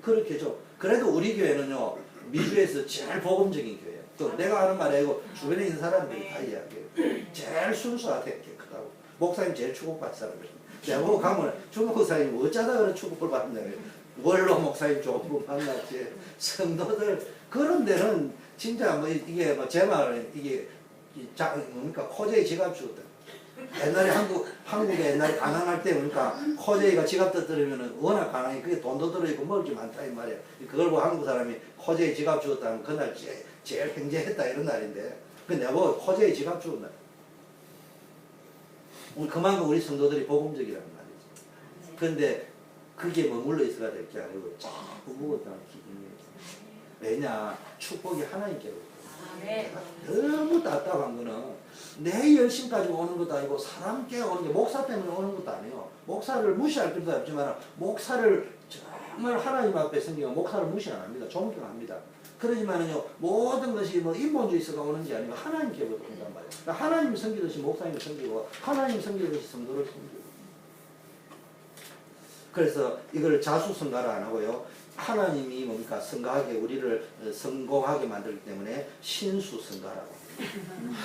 그렇게 죠. 그래도 우리 교회는요 미주에서 제일 복음적인 교회예요. 또 내가 하는 말이 아니고 주변에 있는 사람들이 다 이야기해요. 제일 순수하게 깨끗하고 목사님 제일 축복받은 사람이에요. 내가 보고 가면 주 목사님 어쩌다 그런 축복을 받는다고요. 원로 목사님 좋은 분 만났지. 성도들 그런 데는 진짜 뭐 이게 뭐 제 말은 이게 뭡니까 코제이 지갑 주거든. 옛날에 한국에 옛날에 가난할 때 보니까 코제이가 지갑 터뜨리면은 워낙 가난해 그게 돈도 들어있고 먹을 게 많다 이 말이야. 그걸 보고 한국 사람이 코제이 지갑 주었다면 그날 제일 횡재했다 이런 날인데 그 내가 보고 코제이 지갑 주었나. 그만큼 우리 성도들이 복음적이라는 말이지. 그런데 그게 머물러 있어야 될 게 아니고 자꾸 묵었다는 기분이에요. 왜냐 축복이 하나님께로 아멘. 너무 답답한 거는 내 열심 가지고 오는 것도 아니고 사람 깨우는 게 목사 때문에 오는 것도 아니에요. 목사를 무시할 필요도 없지만 목사를 정말 하나님 앞에 섬기면 목사를 무시 안 합니다. 존경합니다. 그러지만은요 모든 것이 뭐 인본주의서가 오는 게 아니고 하나님께부터 온단 말이에요. 그러니까 하나님 섬기듯이 목사님 섬기고 하나님 섬기듯이 성도를 섬기고. 그래서 이걸 자수성가를 안 하고요. 하나님이 뭡니까 성가하게 우리를 성공하게 만들기 때문에 신수성가라고 합니다.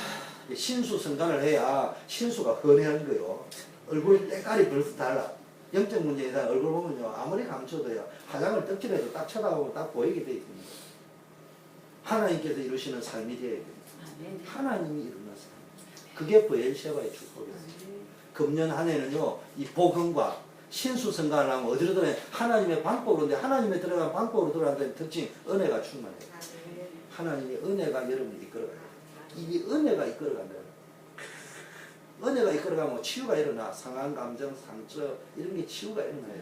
신수성가를 해야 신수가 헌해한 거요. 얼굴 때깔이 벌써 달라. 영적 문제에서 얼굴 보면요 아무리 감춰도요 화장을 떡칠해도 딱 쳐다보면 딱 보이게 돼 있습니다. 하나님께서 이루시는 삶이 되어야 됩니다. 하나님이 이루는 삶. 그게 브엘셰바의 축복이었습니다. 금년 한 해는요 이 복음과 신수성가를 하면 어디로 들어가냐 하나님의 방법으로인데 하나님의 들어간 방법으로 들어가는 특징 은혜가 충만해요. 하나님의 은혜가 여러분을 이끌어가요. 이 은혜가 이끌어간다. 은혜가 이끌어가면 치유가 일어나. 상한 감정, 상처 이런 게 치유가 일어나요.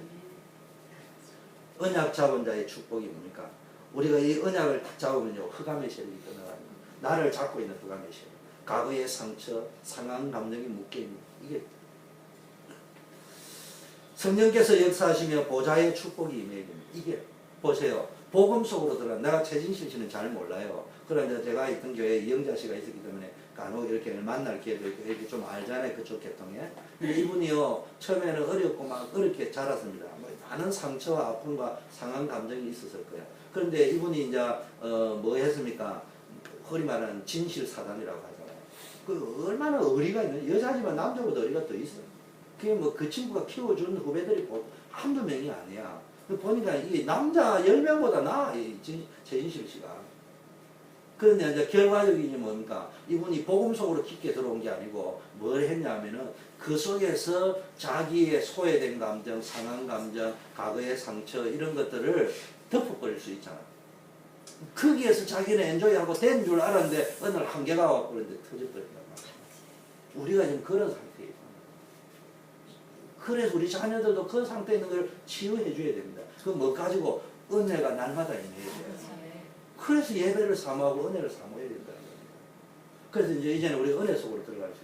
언약 잡은 자의 축복이 뭡니까? 우리가 이 언약을 딱 잡으면요 흑암의 세력이 떠나가요. 나를 잡고 있는 흑암의 세력. 과거의 상처, 상한 감정이 묶여있는 이게 성령께서 역사하시며 보좌의 축복이 임해집니다. 이게 보세요. 복음 속으로 들어가. 내가 최진실 씨는 잘 몰라요. 그런데 제가 있던 교회에 이영자 씨가 있었기 때문에 간혹 이렇게 만날 기회도 있고 이렇게 좀 알잖아요. 그쪽 계통에. 근데 이분이요 처음에는 어렵고 막 어렵게 자랐습니다. 많은 상처와 아픔과 상한 감정이 있었을 거예요. 그런데 이분이 이제 뭐 했습니까? 허리 말하는 진실 사단이라고 하잖아요. 그 얼마나 의리가 있는 여자지만 남자보다 의리가 더 있어요. 그게 뭐 그 친구가 키워준 후배들이 한두 명이 아니야. 보니까 이게 남자 10명보다 나아, 최진실 씨가. 그런데 이제 결과적인 뭡니까? 이분이 복음 속으로 깊게 들어온 게 아니고 뭘 했냐면은 그 속에서 자기의 소외된 감정, 상한 감정, 과거의 상처 이런 것들을 덮어버릴 수 있잖아. 거기에서 자기는 엔조이하고 된 줄 알았는데 어느 날 한계가 왔고 그런데 터져버린단 말이야. 우리가 지금 그런 상태예요. 그래서 우리 자녀들도 그 상태에 있는 걸 치유해 줘야 됩니다. 그 뭐 가지고 은혜가 날마다 임해야 돼요. 그래서 예배를 사모하고 은혜를 사모해야 된다는 겁니다. 그래서 이제는 우리 은혜 속으로 들어갈 수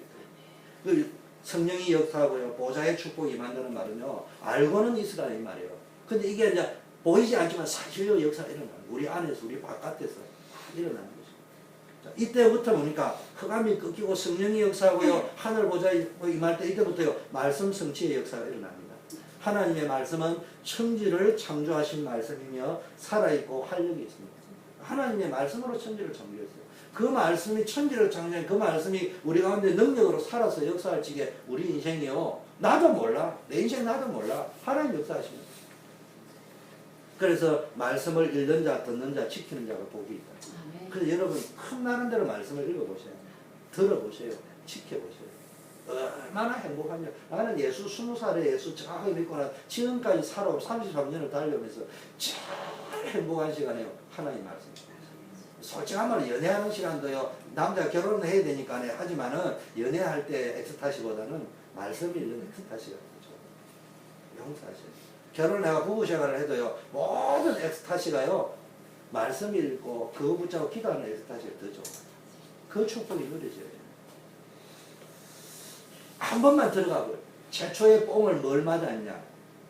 있어요. 성령이 역사하고요, 보좌의 축복이 임한다는 말은요, 알고는 있으라 이 말이에요. 근데 이게 이제 보이지 않지만 사실로 역사가 일어나는 거예요. 우리 안에서, 우리 바깥에서 일어나는 거죠. 자, 이때부터 보니까 흑암이 꺾이고 성령이 역사하고요, 하늘 보좌에 임할 때 이때부터요, 말씀 성취의 역사가 일어납니다. 하나님의 말씀은 천지를 창조하신 말씀이며 살아있고 활력이 있습니다. 하나님의 말씀으로 천지를 창조했어요. 그 말씀이 천지를 창조한 그 말씀이 우리 가운데 능력으로 살아서 역사할 적에 우리 인생이요. 나도 몰라. 내 인생 나도 몰라. 하나님 역사하시는 거예요. 그래서 말씀을 읽는 자, 듣는 자, 지키는 자가 복이 있다. 그래서 여러분 큰 대로 말씀을 읽어보세요. 들어보세요. 지켜보세요. 얼마나 행복한지. 나는 예수 20살에 예수 정확하게 믿고 나 지금까지 살아오고 33년을 달려오면서 제일 행복한 시간이에요. 하나님 말씀. 솔직한 말로 연애하는 시간도요. 남자 결혼을 해야 되니까 하지만은 연애할 때 엑스타시보다는 말씀 읽는 엑스타시가 좋아요. 용서하세요. 결혼을 내가 부부 생활을 해도요. 모든 엑스타시가요. 말씀 읽고 그거 붙잡고 기도하는 엑스타시가 더 좋아요. 그 축복이 누려져야 돼요. 한 번만 들어가고요. 최초의 뽕을 뭘 맞았냐?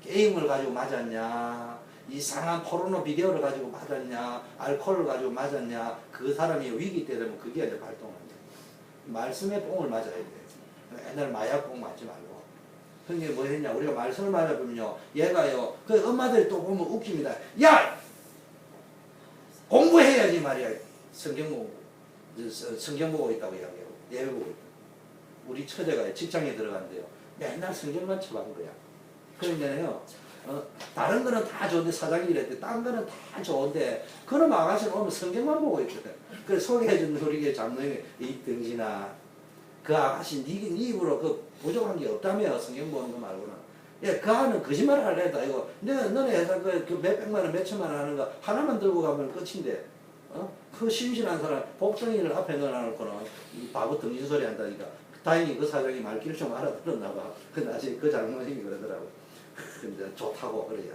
게임을 가지고 맞았냐? 이상한 포르노 비디오를 가지고 맞았냐? 알코올을 가지고 맞았냐? 그 사람이 위기 때 되면 그게 이제 발동합니다. 말씀의 뽕을 맞아야 돼요. 옛날 마약 뽕 맞지 말고. 그게 뭐 했냐? 우리가 말씀을 맞아보면요. 얘가요. 그 엄마들이 또 보면 웃깁니다. 야! 공부해야지 말이야. 성경 보고 있다고 이야기하고. 예배 보고 있다. 우리 처제가 직장에 들어간대요. 맨날 성경만 쳐박은 거야. 그러니까요, 다른 거는 다 좋은데 사장이 이랬대. 딴 거는 다 좋은데, 그럼 아가씨는 오면 성경만 보고 있거든. 그래서 소개해준 우리 장로님이, 이 등신아, 그 아가씨 네 입으로 그 부족한 게 없다며, 성경 보는 거 말고는. 예, 그 아는 거짓말을 할래다, 이거. 너네 회사 그 몇백만 원, 몇천만 원 하는 거 하나만 들고 가면 끝인데, 그 심신한 사람, 복덩이를 앞에 넣어놓고는 이 바보 등신 소리 한다니까. 다행히 그 사장이 말귀를 좀 알아들었나 봐. 근데 아직 그 장로님이 그러더라고. 근데 좋다고 그래야.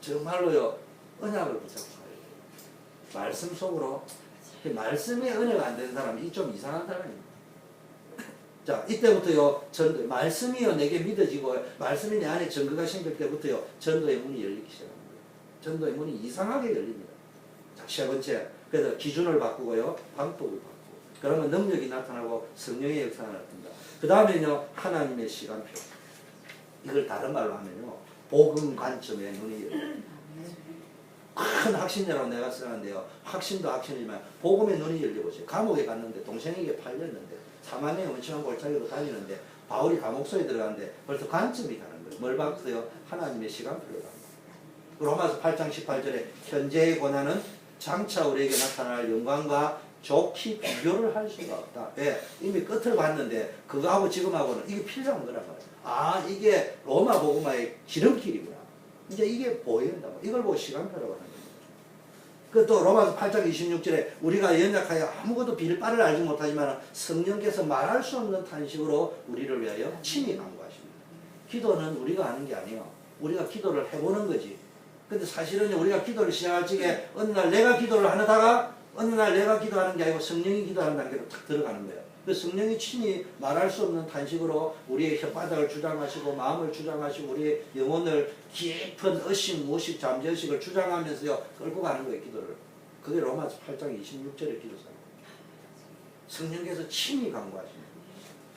정말로요, 언약을 붙잡고 가야 돼요. 말씀 속으로. 말씀에 은혜가 안 되는 사람이 좀 이상한 사람입니다. 자, 이때부터요, 말씀이요, 내게 믿어지고, 말씀이 내 안에 증거가 생길 때부터요, 전도의 문이 열리기 시작합니다. 전도의 문이 이상하게 열립니다. 자, 세 번째. 그래서 기준을 바꾸고요, 방법을 바꾸고. 그러면 능력이 나타나고 성령의 역사가 나타난다. 그 다음에는요, 하나님의 시간표. 이걸 다른 말로 하면요, 복음 관점에 눈이 열려요. 큰 확신이라고 내가 쓰는데요. 확신도 확신이지만 복음의 눈이 열려보세요. 감옥에 갔는데 동생에게 팔렸는데 사마리아 원치한 골짜기로 다니는데 바울이 감옥소에 들어갔는데 벌써 관점이 다른 거예요. 뭘 봤어요? 하나님의 시간표를 봤어요. 로마서 8장 18절에 현재의 고난은 장차 우리에게 나타날 영광과 좋게 비교를 할 수가 없다. 왜? 이미 끝을 봤는데 그거하고 지금하고는 이게 필요한 거란 말이에요. 아, 이게 로마 복음화의 기름길이구나. 이제 이게 보인다고. 이걸 보고 시간표라고 하는 겁니다. 그 또 로마서 8장 26절에 우리가 연약하여 아무것도 빌바를 알지 못하지만 성령께서 말할 수 없는 탄식으로 우리를 위하여 친히 간구하십니다. 기도는 우리가 하는 게 아니에요. 우리가 기도를 해보는 거지. 근데 사실은 우리가 기도를 시작할 적에 어느 날 내가 기도를 하다가 어느 날 내가 기도하는 게 아니고 성령이 기도하는 단계로 탁 들어가는 거예요. 그 성령이 친히 말할 수 없는 탄식으로 우리의 혓바닥을 주장하시고 마음을 주장하시고 우리의 영혼을 깊은 의식, 무의식, 잠재의식을 주장하면서요 끌고 가는 거예요, 기도를. 그게 로마서 8장 26절의 기도사입니다. 성령께서 친히 간구하십니다.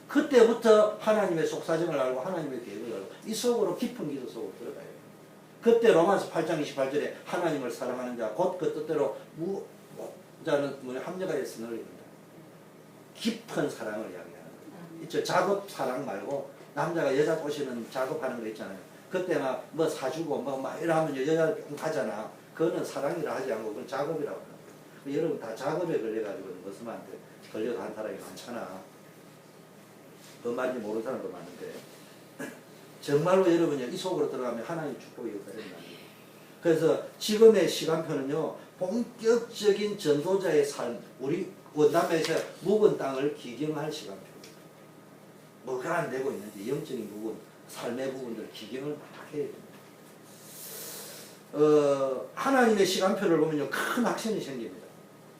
그때부터 하나님의 속사정을 알고 하나님의 계획을 알고 이 속으로 깊은 기도 속으로 들어가요. 그때 로마서 8장 28절에 하나님을 사랑하는 자 곧 그 뜻대로 자는 합력하여 선을 깊은 사랑을 이야기하는 거예요. 있죠. 작업 사랑 말고 남자가 여자 꼬시는 작업하는 거 있잖아요. 그때 막 뭐 사주고 막 이러면 여자 하잖아. 그거는 사랑이라 하지 않고 그건 작업이라고 하는 거예요. 여러분 다 작업에 걸려가지고 무슨한테 걸려간 사람이 많잖아. 그 말인지 모르는 사람도 많은데 정말로 여러분이 이 속으로 들어가면 하나님 축복이 역사된다는 거예요. 그래서 지금의 시간표는요. 본격적인 전도자의 삶, 우리 원담에서 묵은 땅을 기경할 시간표입니다. 뭐가 안 되고 있는지 영적인 부분, 삶의 부분들 기경을 막 해야 됩니다. 하나님의 시간표를 보면요 큰 확신이 생깁니다.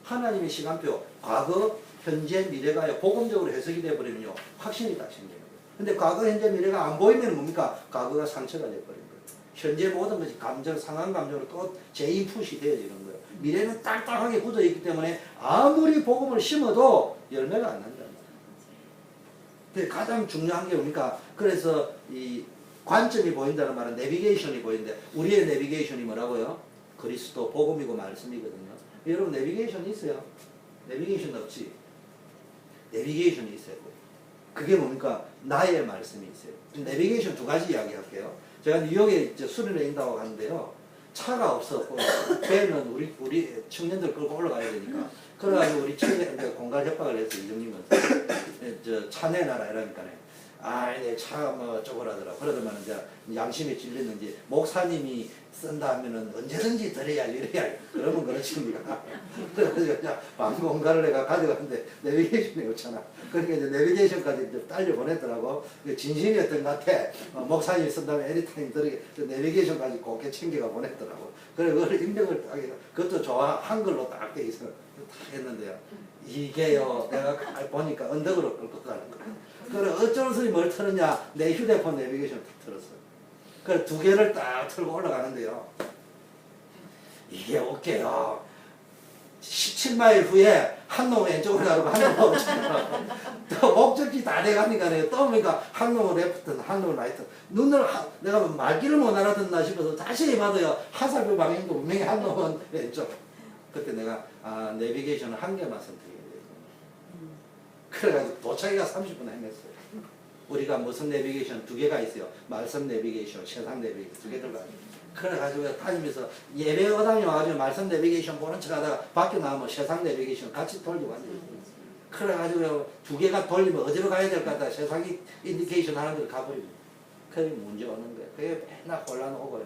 하나님의 시간표, 과거, 현재, 미래가 복음적으로 해석이 되어버리면요 확신이 딱 생기는 거예요. 근데 과거, 현재, 미래가 안 보이면 뭡니까? 과거가 상처가 되어버린 거예요. 현재 모든 것이 감정, 상한 감정으로 또 재인풋이 되어지는 거예요. 미래는 딱딱하게 굳어 있기 때문에 아무리 복음을 심어도 열매가 안 난다는 거예요. 가장 중요한 게 뭡니까? 그래서 이 관점이 보인다는 말은 내비게이션이 보이는데 우리의 내비게이션이 뭐라고요? 그리스도 복음이고 말씀이거든요. 여러분 내비게이션이 있어요? 내비게이션 없지? 내비게이션이 있어요. 그게 뭡니까? 나의 말씀이 있어요. 내비게이션 두 가지 이야기할게요. 제가 뉴욕에 수련회 인다고 가는데요. 차가 없었고 배는 우리 청년들 끌고 올라가야 되니까 그래가지고 우리 청년 공간 협박을 해서 이정님은 차 내놔라 이러니까네. 내 차가 뭐 쪼그라더라. 그러더만 이제 양심에 찔렸는지 목사님이 쓴다 하면은 언제든지 드려야지 이래야 그러면 그렇습니까? 그래서 공간을 내가 가져갔는데 내비게이션이 없잖아. 그러니까 이제 내비게이션까지 이제 딸려 보냈더라고. 진심이었던 것 같아. 목사님이 쓴다면 애니타임 들으게 내비게이션까지 곱게 챙겨가 보냈더라고. 그래 그걸 입력을 딱 해서 그것도 좋아 한글로 딱 돼 있어. 딱 했는데요. 이게요 내가 보니까 언덕으로 끌고 가는 거야. 그래 어쩔 수 없이 뭘 틀었냐 내 휴대폰 내비게이션 딱 틀었어요. 그래 두 개를 딱 틀고 올라가는데요. 이게 웃겨요. 17마일 후에 한 놈은 왼쪽으로 가고 한 놈은 오른쪽으로 가고 또 목적지 다 돼가니까 또 보니까 한 놈은 레프트 한 놈은 라이트 눈을 내가 말귀를 못 알아듣나 싶어서 자세히 봐도요 화살표 방향도 분명히 한 놈은 왼쪽. 그때 내가 내비게이션을 한 개만 선택해야 돼요. 그래가지고 도착이가 30분 행했어요. 우리가 무슨 내비게이션 두 개가 있어요. 말씀 내비게이션, 세상 내비게이션 두 개 들어가요. 그래가지고 다니면서 예배 의당에 와가지고 말씀 내비게이션 보는 척 하다가 밖에 나가면 세상 내비게이션 같이 돌리고 앉아있어요. 그래가지고 두 개가 돌리면 어디로 가야 될 것 같다 세상이 인디케이션 하는 데로 가버립니다. 그게 문제 오는 거예요. 그게 맨날 혼란 오고요.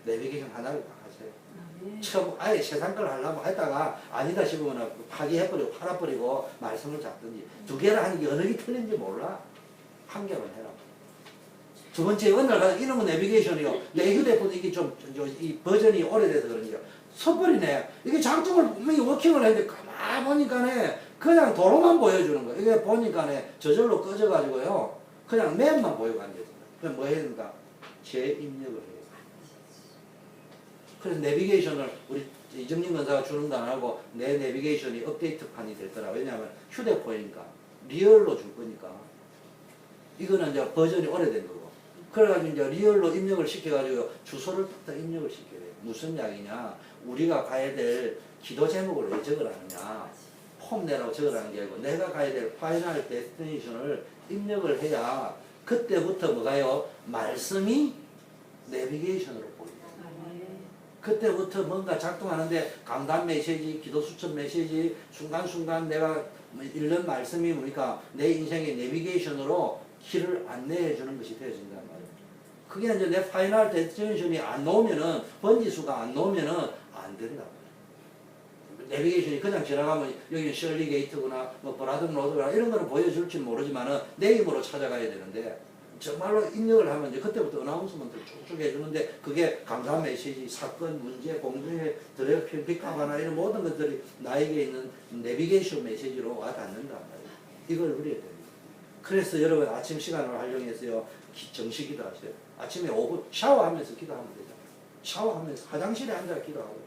내비게이션 하나를 다 하세요. 처음 아예 세상 걸 하려고 했다가 아니다 싶으면 파기해버리고 팔아버리고 말씀을 잡든지 두 개를 하는 게 어느 게 틀린지 몰라. 한 개만 해라. 두 번째, 어느 날 가서 이놈의 내비게이션이요. 내 휴대폰 이게 이 버전이 오래돼서 그런지요. 섣버리네. 이게 장점을 분명히 워킹을 했는데 가만 보니까네 그냥 도로만 보여주는 거예요. 이게 보니까네 저절로 꺼져가지고요. 그냥 맵만 보이고 앉아있습니다. 그럼 뭐 해야 됩니까? 재입력을 해요. 그래서 내비게이션을 우리 이정진 권사가 주는 거 안 하고 내 내비게이션이 업데이트판이 됐더라. 왜냐하면 휴대폰이니까 리얼로 줄 거니까. 이거는 이제 버전이 오래된 거고. 그래가지고 이제 리얼로 입력을 시켜가지고 주소를 딱 입력을 시켜야 돼요. 무슨 이야기냐? 우리가 가야 될 기도 제목을 왜 적으라느냐? 폼 내라고 적으라는 게 아니고 내가 가야 될 파이널 데스티네이션을 입력을 해야 그때부터 뭐가요? 말씀이 내비게이션으로 보입니다. 그때부터 뭔가 작동하는데 강단 메시지, 기도 수첩 메시지, 순간순간 내가 읽는 말씀이 뭡니까? 내 인생의 내비게이션으로 길을 안내해 주는 것이 되어진단 말이에요. 그게 이제 내 파이널 데스티네이션이 안 나오면은, 번지수가 안 나오면은 안 된단 말이에요. 내비게이션이 그냥 지나가면 여기는 셜리 게이트구나, 뭐 브라든 로드구나 이런 거는 보여줄지 모르지만은 내 힘으로 찾아가야 되는데 정말로 입력을 하면 이제 그때부터 어나운스먼트를 쭉쭉 해주는데 그게 감사 메시지, 사건, 문제, 공중에 드래프, 픽업하나 이런 모든 것들이 나에게 있는 내비게이션 메시지로 와닿는단 말이에요. 이걸 우려야 돼요. 그래서 여러분 아침 시간을 활용해서요 정시 기도하세요. 아침에 5분 샤워하면서 기도하면 되죠. 샤워하면서 화장실에 앉아 기도하고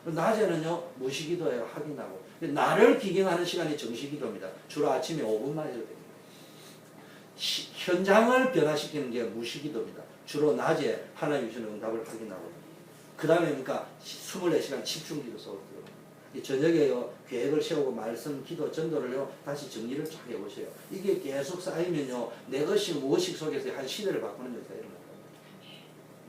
낮에는요 무시 기도해요. 확인하고 나를 기경하는 시간이 정시 기도입니다. 주로 아침에 5분만 해도 됩니다. 현장을 변화시키는 게 무시 기도입니다. 주로 낮에 하나님 주시는 응답을 확인하고 그 다음에 그러니까 24시간 집중 기도 속으로 저녁에요 계획을 세우고 말씀, 기도, 전도를요 다시 정리를 쫙 해보세요. 이게 계속 쌓이면요 내 것이 무엇이 속에서 한 시대를 바꾸는 역사가 일어납니다.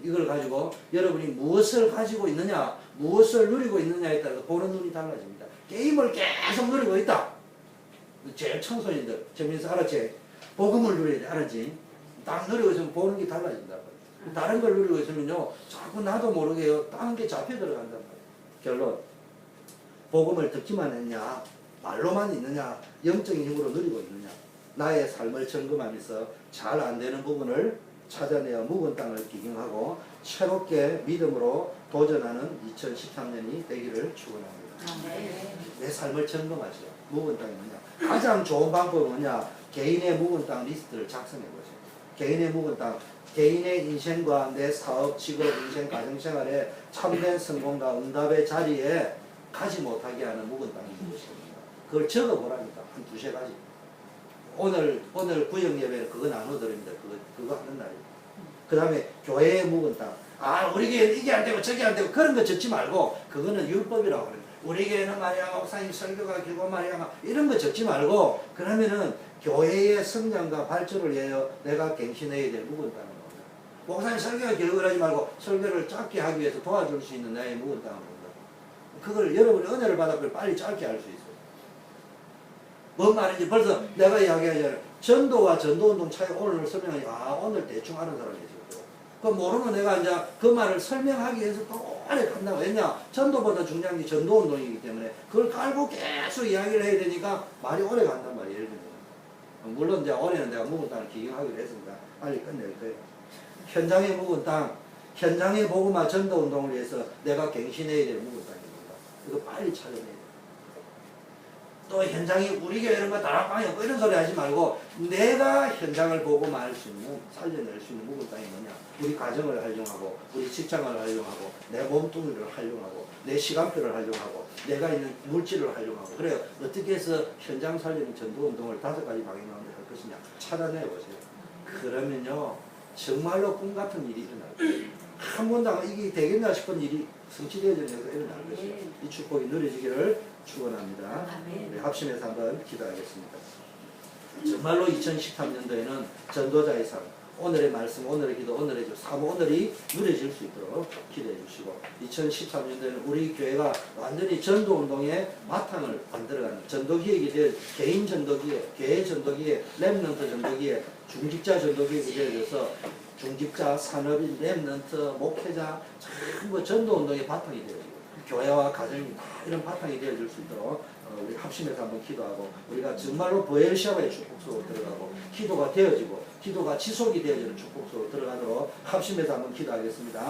이걸 가지고 여러분이 무엇을 가지고 있느냐, 무엇을 누리고 있느냐에 따라서 보는 눈이 달라집니다. 게임을 계속 누리고 있다. 제일 청소년들 재미있어 알았지? 복음을 누려야 돼 알았지? 딱 누리고 있으면 보는 게 달라진다. 다른 걸 누리고 있으면요 자꾸 나도 모르게요 다른 게 잡혀 들어간단 말이에요. 결론 복음을 듣기만 했냐, 말로만 있느냐, 영적인 힘으로 누리고 있느냐. 나의 삶을 점검하면서 잘 안 되는 부분을 찾아내어 묵은 땅을 기경하고 새롭게 믿음으로 도전하는 2013년이 되기를 축원합니다. 내 삶을 점검하세요. 묵은 땅이 뭐냐. 가장 좋은 방법은 뭐냐. 개인의 묵은 땅 리스트를 작성해 보세요. 개인의 묵은 땅, 개인의 인생과 내 사업, 직업, 인생, 가정생활에 참된 성공과 응답의 자리에 가지 못하게 하는 묵은 땅이 무엇입니까? 그걸 적어보라니까. 한 두세 가지. 오늘 구역 예배는 그거 나눠드립니다. 그거 하는 날이에요. 그 다음에 교회의 묵은 땅. 우리 교회는 이게 안 되고 저게 안 되고 그런 거 적지 말고 그거는 율법이라고 하는 거예요. 우리 교회는 말이야 목사님 설교가 길고 말이야 이런 거 적지 말고 그러면은 교회의 성장과 발전을 위하여 내가 갱신해야 될 묵은 땅을 봅니다. 목사님 설교가 길고 그러지 말고 설교를 짧게 하기 위해서 도와줄 수 있는 나의 묵은 땅을 봅니다. 그걸 여러분이 은혜를 받아 빨리 짧게 할 수 있어요. 뭔 말인지 벌써 내가 이야기하잖아요. 전도와 전도운동 차이 오늘 설명하니 오늘 대충 아는 사람이 있었고 그 모르면 내가 이제 그 말을 설명하기 위해서 또 오래 간다고. 왜냐 전도보다 중요한 게 전도운동이기 때문에 그걸 깔고 계속 이야기를 해야 되니까 말이 오래 간단 말이에요. 예를 들면 물론 이제 올해는 내가 묵은 땅을 기경하기로 했습니다. 빨리 끝낼 거예요. 현장에 묵은 땅, 현장의 복음화 전도운동을 위해서 내가 갱신해야 될 묵은 땅입니다. 이거 빨리 찾아내야 돼요. 또 현장이 우리 교회 이런 거 다락방이 없고 이런 소리 하지 말고 내가 현장을 보고 말 수 있는 살려낼 수 있는 묵은 땅이 뭐냐. 우리 가정을 활용하고 우리 직장을 활용하고 내 몸뚱이를 활용하고 내 시간표를 활용하고 내가 있는 물질을 활용하고 그래요. 어떻게 해서 현장 살리는 전도운동을 5가지 방향 가운데 할 것이냐 찾아내보세요. 그러면요 정말로 꿈같은 일이 일어날 거예요. 한 번도 이게 되겠나 싶은 일이 성취되어지는 역사가 일어날 것이에요. 이 축복이 누려지기를 축원합니다. 우리 합심해서 한번 기도하겠습니다. 정말로 2013년도에는 전도자의 삶, 오늘의 말씀, 오늘의 기도, 오늘의 사모, 오늘이 누려질 수 있도록 기도해 주시고 2013년도에는 우리 교회가 완전히 전도운동의 바탕을 만들어가는 전도기획이 될 개인 전도기획, 교회 전도기획, 랩런트 전도기획, 중직자 전도기획이 되어져서 중직자, 산업인, 랩런트, 목회자 전부 전도운동의 바탕이 되어지고 교회와 가정이 이런 바탕이 되어줄 수 있도록 우리 합심해서 한번 기도하고 우리가 정말로 보엘샤바의 축복 속으로 들어가고 기도가 되어지고 기도가 지속이 되어지는 축복 속으로 들어가도록 합심해서 한번 기도하겠습니다.